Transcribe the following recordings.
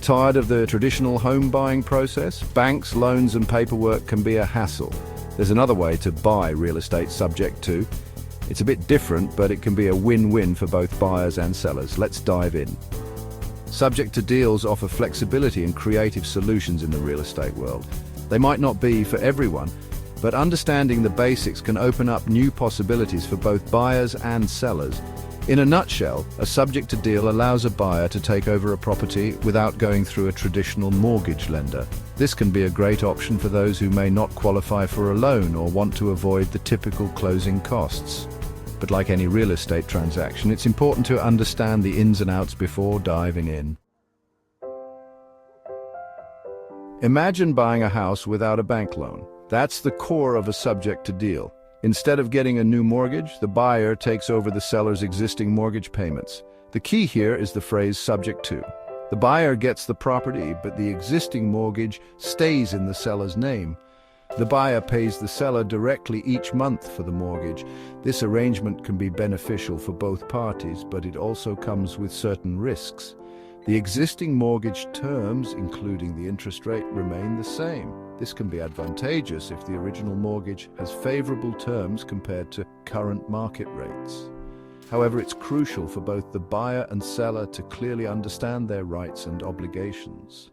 Tired of the traditional home buying process? Banks, loans and paperwork can be a hassle. There's another way to buy real estate subject to. It's a bit different, but it can be a win-win for both buyers and sellers. Let's dive in. Subject to deals offer flexibility and creative solutions in the real estate world. They might not be for everyone, but understanding the basics can open up new possibilities for both buyers and sellers. In a nutshell, a subject to deal allows a buyer to take over a property without going through a traditional mortgage lender. This can be a great option for those who may not qualify for a loan or want to avoid the typical closing costs. But like any real estate transaction, it's important to understand the ins and outs before diving in. Imagine buying a house without a bank loan. That's the core of a subject to deal. Instead of getting a new mortgage, the buyer takes over the seller's existing mortgage payments. The key here is the phrase subject to. The buyer gets the property, but the existing mortgage stays in the seller's name. The buyer pays the seller directly each month for the mortgage. This arrangement can be beneficial for both parties, but it also comes with certain risks. The existing mortgage terms, including the interest rate, remain the same. This can be advantageous if the original mortgage has favorable terms compared to current market rates. However, it's crucial for both the buyer and seller to clearly understand their rights and obligations.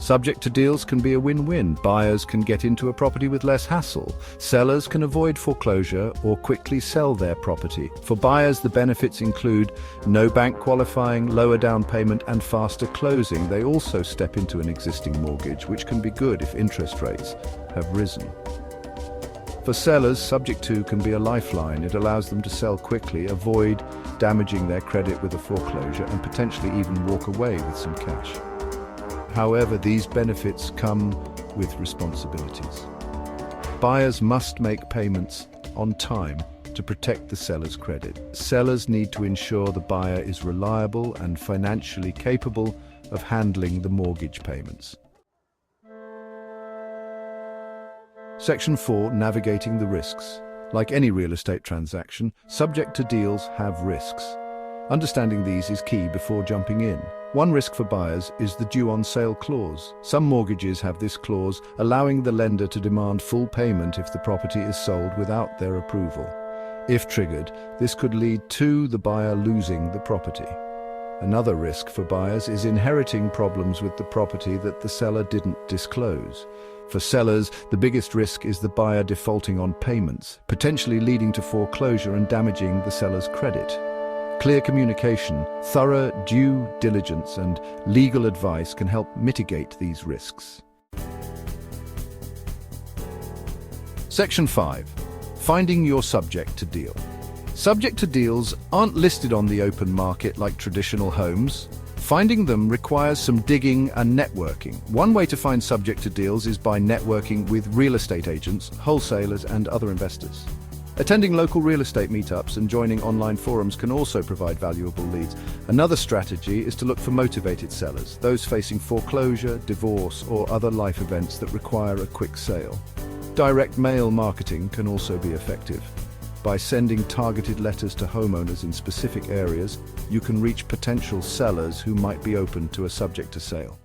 Subject to deals can be a win-win. Buyers can get into a property with less hassle. Sellers can avoid foreclosure or quickly sell their property. For buyers, the benefits include no bank qualifying, lower down payment, and faster closing. They also step into an existing mortgage, which can be good if interest rates have risen. For sellers, subject to can be a lifeline. It allows them to sell quickly, avoid damaging their credit with a foreclosure, and potentially even walk away with some cash. However, these benefits come with responsibilities. Buyers must make payments on time to protect the seller's credit. Sellers need to ensure the buyer is reliable and financially capable of handling the mortgage payments. Section 4. Navigating the risks. Like any real estate transaction, subject to deals have risks. Understanding these is key before jumping in. One risk for buyers is the due on sale clause. Some mortgages have this clause, allowing the lender to demand full payment if the property is sold without their approval. If triggered, this could lead to the buyer losing the property. Another risk for buyers is inheriting problems with the property that the seller didn't disclose. For sellers, the biggest risk is the buyer defaulting on payments, potentially leading to foreclosure and damaging the seller's credit. Clear communication, thorough due diligence, and legal advice can help mitigate these risks. Section 5. Finding your subject to deal. Subject to deals aren't listed on the open market like traditional homes. Finding them requires some digging and networking. One way to find subject to deals is by networking with real estate agents, wholesalers, and other investors. Attending local real estate meetups and joining online forums can also provide valuable leads. Another strategy is to look for motivated sellers, those facing foreclosure, divorce, or other life events that require a quick sale. Direct mail marketing can also be effective. By sending targeted letters to homeowners in specific areas, you can reach potential sellers who might be open to a subject to sale.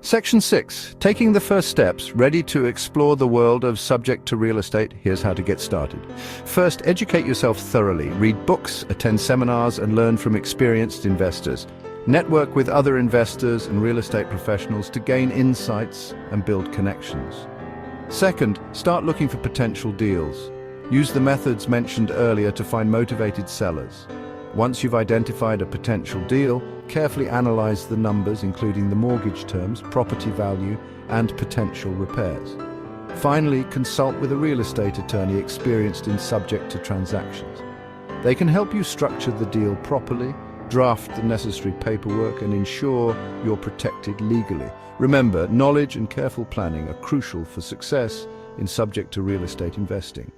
Section 6. Taking the first steps. Ready to explore the world of subject to real estate? Here's how to get started. First, educate yourself thoroughly. Read books, attend seminars, and learn from experienced investors. Network with other investors and real estate professionals to gain insights and build connections. Second, start looking for potential deals. Use the methods mentioned earlier to find motivated sellers. Once you've identified a potential deal, carefully analyze the numbers, including the mortgage terms, property value, and potential repairs. Finally, consult with a real estate attorney experienced in subject to transactions. They can help you structure the deal properly, draft the necessary paperwork, and ensure you're protected legally. Remember, knowledge and careful planning are crucial for success in subject to real estate investing.